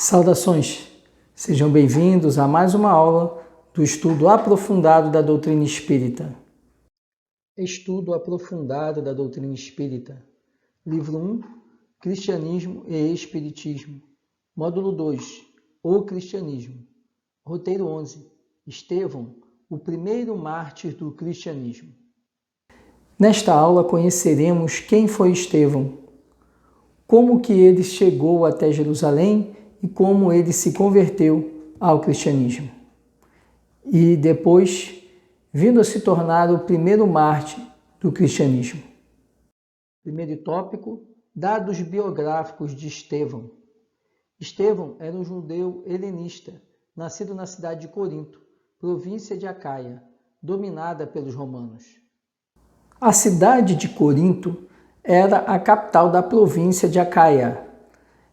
Saudações! Sejam bem-vindos a mais uma aula do estudo aprofundado da doutrina espírita. Estudo aprofundado da doutrina espírita. Livro 1, Cristianismo e Espiritismo. Módulo 2, O Cristianismo. Roteiro 11, Estevão, o primeiro mártir do cristianismo. Nesta aula conheceremos quem foi Estevão, como que ele chegou até Jerusalém e como ele se converteu ao cristianismo. E depois, vindo a se tornar o primeiro mártir do cristianismo. Primeiro tópico, dados biográficos de Estevão. Estevão era um judeu helenista, nascido na cidade de Corinto, província de Acaia, dominada pelos romanos. A cidade de Corinto era a capital da província de Acaia.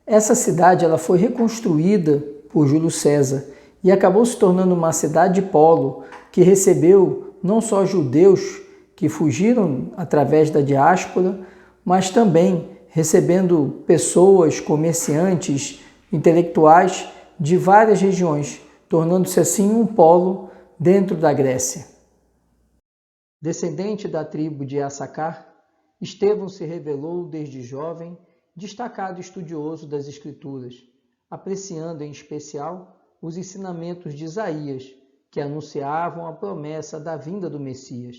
Essa cidade ela foi reconstruída por Júlio César e acabou se tornando uma cidade polo que recebeu não só judeus que fugiram através da diáspora, mas também recebendo pessoas, comerciantes, intelectuais de várias regiões, tornando-se assim um polo dentro da Grécia. Descendente da tribo de Issacar, Estevão se revelou desde jovem destacado estudioso das Escrituras, apreciando em especial os ensinamentos de Isaías, que anunciavam a promessa da vinda do Messias.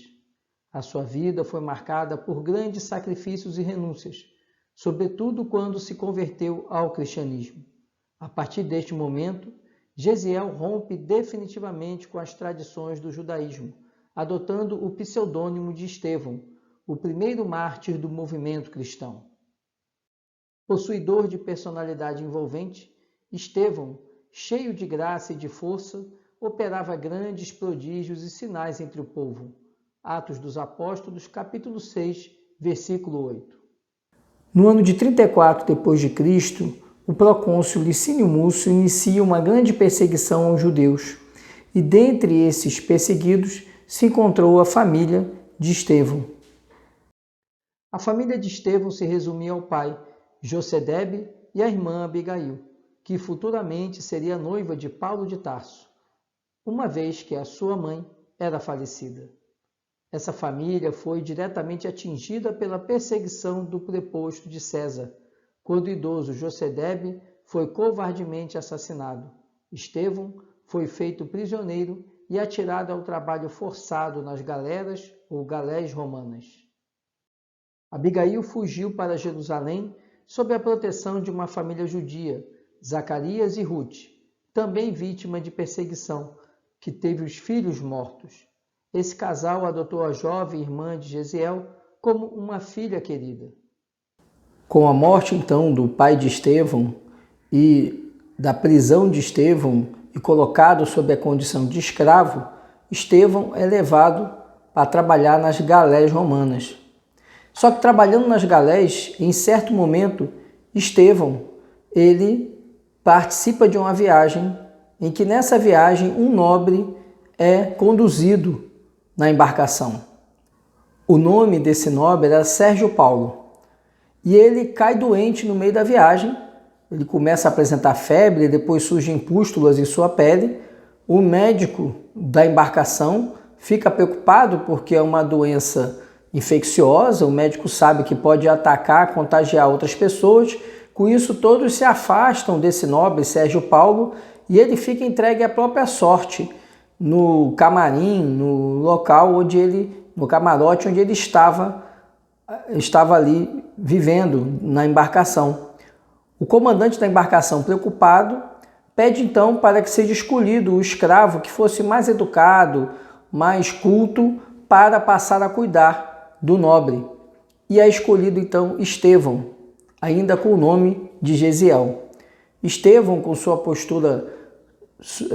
A sua vida foi marcada por grandes sacrifícios e renúncias, sobretudo quando se converteu ao cristianismo. A partir deste momento, Gesiel rompe definitivamente com as tradições do judaísmo, adotando o pseudônimo de Estevão, o primeiro mártir do movimento cristão. Possuidor de personalidade envolvente, Estevão, cheio de graça e de força, operava grandes prodígios e sinais entre o povo. Atos dos Apóstolos, capítulo 6, versículo 8. No ano de 34 d.C., o procônsul Licínio Múcio inicia uma grande perseguição aos judeus, e dentre esses perseguidos se encontrou a família de Estevão. A família de Estevão se resumia ao pai, Josedebe, e a irmã Abigail, que futuramente seria noiva de Paulo de Tarso, uma vez que a sua mãe era falecida. Essa família foi diretamente atingida pela perseguição do preposto de César, quando o idoso Josedebe foi covardemente assassinado. Estevão foi feito prisioneiro e atirado ao trabalho forçado nas galeras ou galés romanas. Abigail fugiu para Jerusalém sob a proteção de uma família judia, Zacarias e Ruth, também vítima de perseguição, que teve os filhos mortos. Esse casal adotou a jovem irmã de Gesiel como uma filha querida. Com a morte, então, do pai de Estevão e da prisão de Estevão e colocado sob a condição de escravo, Estevão é levado para trabalhar nas galés romanas. Só que trabalhando nas galés, em certo momento, Estevão, ele participa de uma viagem em que nessa viagem um nobre é conduzido na embarcação. O nome desse nobre era Sérgio Paulo. E ele cai doente no meio da viagem, ele começa a apresentar febre, depois surgem pústulas em sua pele. O médico da embarcação fica preocupado porque é uma doença infecciosa, o médico sabe que pode atacar, contagiar outras pessoas. Com isso, todos se afastam desse nobre Sérgio Paulo e ele fica entregue à própria sorte no camarim, no local onde no camarote onde ele estava ali vivendo na embarcação. O comandante da embarcação, preocupado, pede então para que seja escolhido o escravo que fosse mais educado, mais culto, para passar a cuidar do nobre. E é escolhido então Estevão, ainda com o nome de Gesiel. Estevão, com sua postura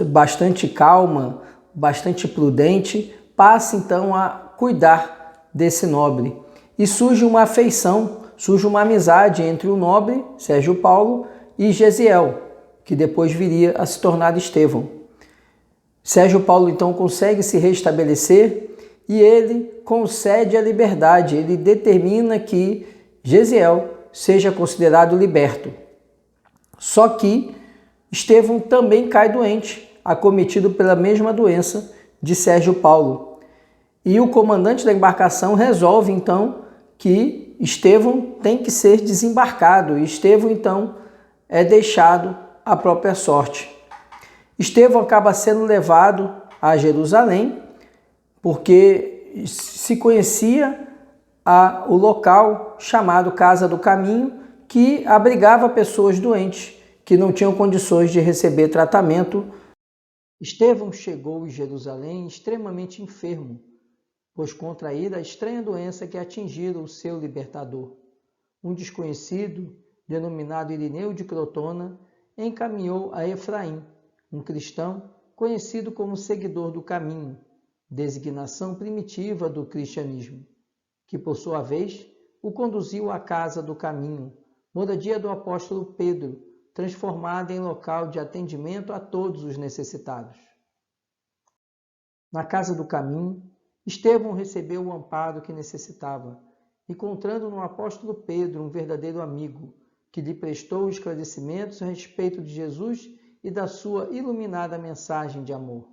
bastante calma, bastante prudente, passa então a cuidar desse nobre. E surge uma afeição, surge uma amizade entre o nobre, Sérgio Paulo, e Gesiel, que depois viria a se tornar Estevão. Sérgio Paulo então consegue se restabelecer e ele concede a liberdade, ele determina que Gesiel seja considerado liberto. Só que Estevão também cai doente, acometido pela mesma doença de Sérgio Paulo. E o comandante da embarcação resolve então que Estevão tem que ser desembarcado, e Estevão então é deixado à própria sorte. Estevão acaba sendo levado a Jerusalém, porque se conhecia o local chamado Casa do Caminho, que abrigava pessoas doentes, que não tinham condições de receber tratamento. Estevão chegou em Jerusalém extremamente enfermo, pois contraíra a estranha doença que atingira o seu libertador. Um desconhecido, denominado Irineu de Crotona, encaminhou a Efraim, um cristão conhecido como seguidor do caminho, designação primitiva do cristianismo, que por sua vez o conduziu à Casa do Caminho, moradia do apóstolo Pedro, transformada em local de atendimento a todos os necessitados. Na Casa do Caminho, Estevão recebeu o amparo que necessitava, encontrando no apóstolo Pedro um verdadeiro amigo, que lhe prestou esclarecimentos a respeito de Jesus e da sua iluminada mensagem de amor.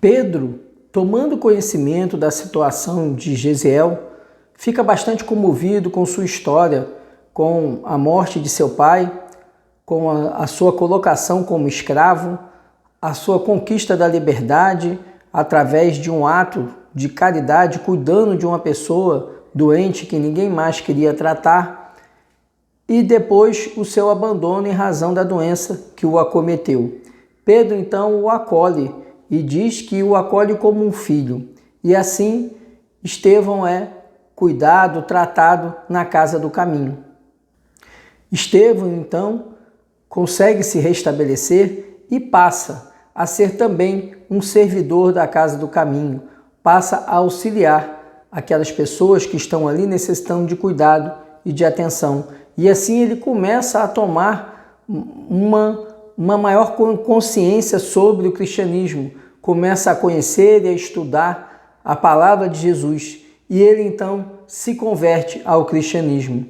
Pedro, tomando conhecimento da situação de Gesiel, fica bastante comovido com sua história, com a morte de seu pai, com a sua colocação como escravo, a sua conquista da liberdade através de um ato de caridade, cuidando de uma pessoa doente que ninguém mais queria tratar, e depois o seu abandono em razão da doença que o acometeu. Pedro então o acolhe e diz que o acolhe como um filho, e assim Estevão é cuidado, tratado na Casa do Caminho. Estevão então consegue se restabelecer e passa a ser também um servidor da Casa do Caminho, passa a auxiliar aquelas pessoas que estão ali necessitando de cuidado e de atenção. E assim ele começa a tomar uma maior consciência sobre o cristianismo, começa a conhecer e a estudar a palavra de Jesus, e ele então se converte ao cristianismo.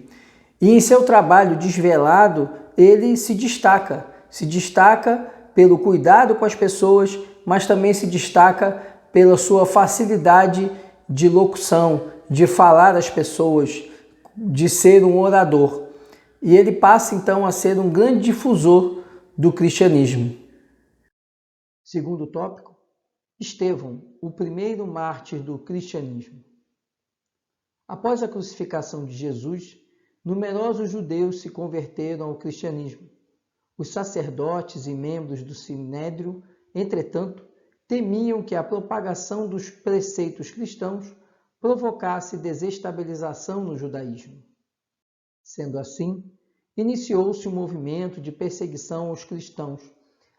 E em seu trabalho desvelado, ele se destaca pelo cuidado com as pessoas, mas também se destaca pela sua facilidade de locução, de falar às pessoas, de ser um orador. E ele passa então a ser um grande difusor do cristianismo. Segundo tópico, Estevão, o primeiro mártir do cristianismo. Após a crucificação de Jesus, numerosos judeus se converteram ao cristianismo. Os sacerdotes e membros do Sinédrio, entretanto, temiam que a propagação dos preceitos cristãos provocasse desestabilização no judaísmo. Sendo assim, iniciou-se um movimento de perseguição aos cristãos,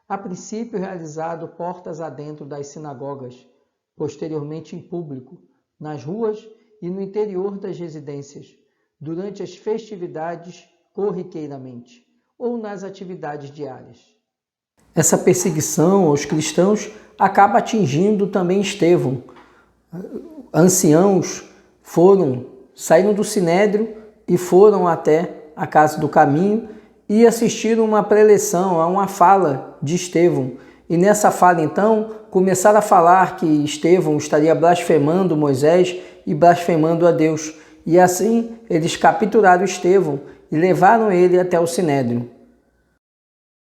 a princípio realizado portas adentro das sinagogas, posteriormente em público, nas ruas e no interior das residências, durante as festividades corriqueiramente ou nas atividades diárias. Essa perseguição aos cristãos acaba atingindo também Estevão. Anciãos saíram do Sinédrio e foram até a Casa do Caminho e assistiram uma preleção, a uma fala de Estevão. E nessa fala, então, começaram a falar que Estevão estaria blasfemando Moisés e blasfemando a Deus. E assim, eles capturaram Estevão e levaram ele até o Sinédrio.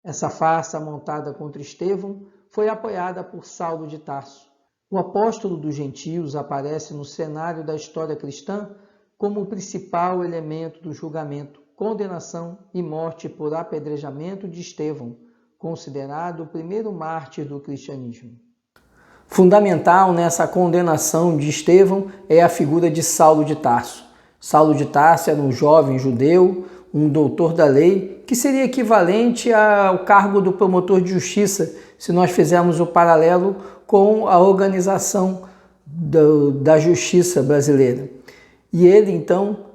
Essa farsa montada contra Estevão foi apoiada por Saulo de Tarso. O apóstolo dos gentios aparece no cenário da história cristã como o principal elemento do julgamento, condenação e morte por apedrejamento de Estevão, considerado o primeiro mártir do cristianismo. Fundamental nessa condenação de Estevão é a figura de Saulo de Tarso. Saulo de Tarso era um jovem judeu, um doutor da lei, que seria equivalente ao cargo do promotor de justiça, se nós fizermos o paralelo com a organização da justiça brasileira. E ele, então,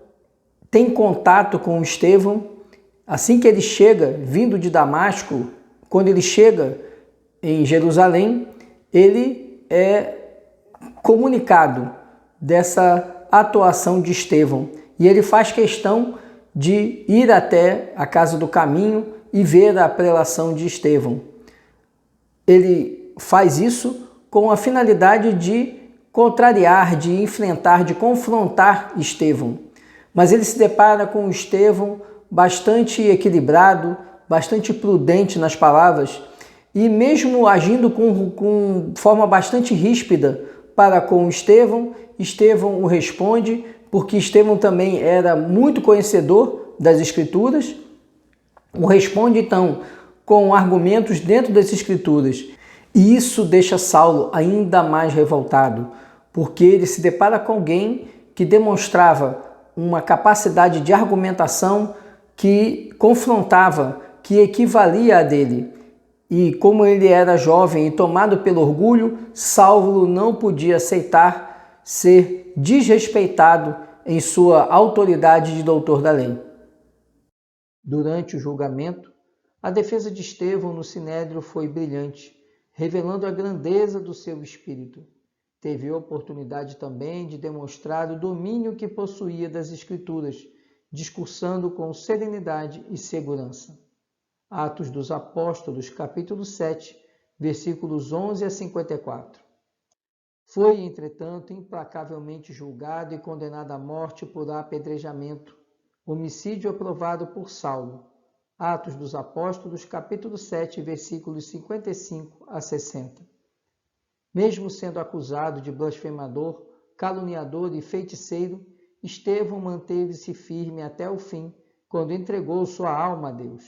tem contato com Estevão. Assim que ele chega, vindo de Damasco, quando ele chega em Jerusalém, ele é comunicado dessa atuação de Estevão. E ele faz questão de ir até a Casa do Caminho e ver a prelação de Estevão. Ele faz isso com a finalidade de contrariar, de enfrentar, de confrontar Estevão. Mas ele se depara com Estevão bastante equilibrado, bastante prudente nas palavras e mesmo agindo com forma bastante ríspida para com Estevão, Estevão o responde, porque Estevão também era muito conhecedor das Escrituras, o responde então com argumentos dentro das Escrituras. E isso deixa Saulo ainda mais revoltado, porque ele se depara com alguém que demonstrava uma capacidade de argumentação que confrontava, que equivalia a dele. E como ele era jovem e tomado pelo orgulho, Saulo não podia aceitar ser desrespeitado em sua autoridade de doutor da lei. Durante o julgamento, a defesa de Estevão no Sinédrio foi brilhante, revelando a grandeza do seu espírito. Teve oportunidade também de demonstrar o domínio que possuía das Escrituras, discursando com serenidade e segurança. Atos dos Apóstolos, capítulo 7, versículos 11 a 54. Foi, entretanto, implacavelmente julgado e condenado à morte por apedrejamento, homicídio aprovado por Saulo. Atos dos Apóstolos, capítulo 7, versículos 55 a 60. Mesmo sendo acusado de blasfemador, caluniador e feiticeiro, Estevão manteve-se firme até o fim, quando entregou sua alma a Deus.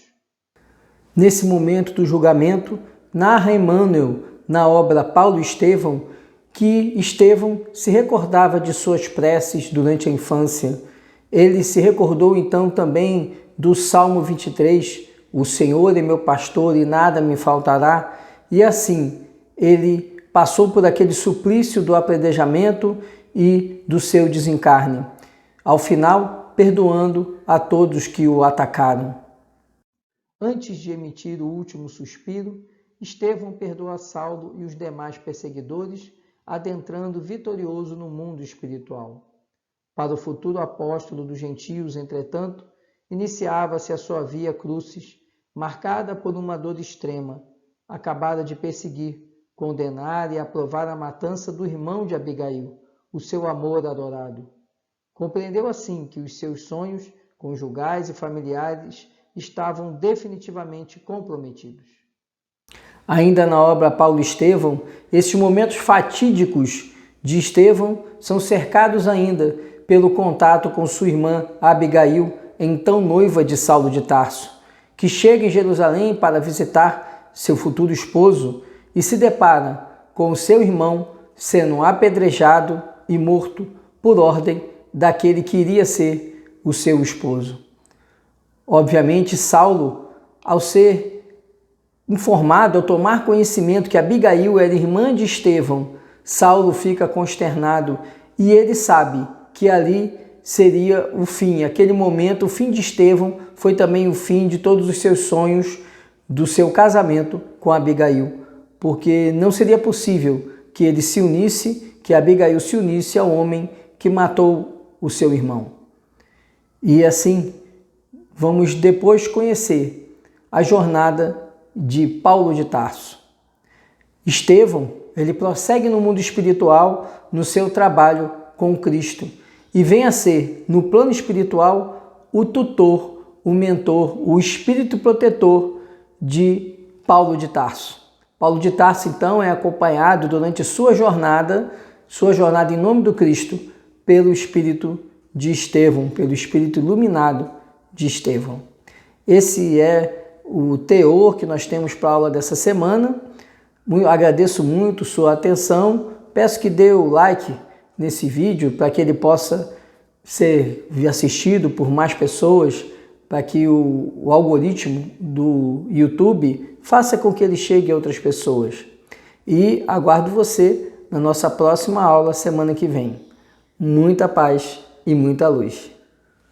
Nesse momento do julgamento, narra Emmanuel, na obra Paulo e Estevão, que Estevão se recordava de suas preces durante a infância. Ele se recordou então também do Salmo 23, o Senhor é meu pastor e nada me faltará, e assim ele passou por aquele suplício do apedrejamento e do seu desencarne, ao final perdoando a todos que o atacaram. Antes de emitir o último suspiro, Estevão perdoa Saulo e os demais perseguidores, adentrando vitorioso no mundo espiritual. Para o futuro apóstolo dos gentios, entretanto, iniciava-se a sua via crucis, marcada por uma dor extrema. Acabara de perseguir, condenar e aprovar a matança do irmão de Abigail, o seu amor adorado. Compreendeu assim que os seus sonhos, conjugais e familiares, estavam definitivamente comprometidos. Ainda na obra Paulo e Estevão, esses momentos fatídicos de Estevão são cercados ainda pelo contato com sua irmã Abigail, então noiva de Saulo de Tarso, que chega em Jerusalém para visitar seu futuro esposo e se depara com o seu irmão sendo apedrejado e morto por ordem daquele que iria ser o seu esposo. Obviamente, Saulo, ao ser informado, ao tomar conhecimento que Abigail era irmã de Estevão, Saulo fica consternado e ele sabe que ali seria o fim. Aquele momento, o fim de Estevão, foi também o fim de todos os seus sonhos do seu casamento com Abigail, porque não seria possível que ele se unisse, que Abigail se unisse ao homem que matou o seu irmão. E assim, vamos depois conhecer a jornada de Paulo de Tarso. Estevão, ele prossegue no mundo espiritual no seu trabalho com Cristo e vem a ser, no plano espiritual, o tutor, o mentor, o espírito protetor de Paulo de Tarso. Paulo de Tarso, então, é acompanhado durante sua jornada em nome do Cristo, pelo espírito de Estevão, pelo espírito iluminado de Estevão. Esse é o teor que nós temos para a aula dessa semana. Agradeço muito sua atenção. Peço que dê o like nesse vídeo para que ele possa ser assistido por mais pessoas, para que o algoritmo do YouTube faça com que ele chegue a outras pessoas. E aguardo você na nossa próxima aula semana que vem. Muita paz e muita luz.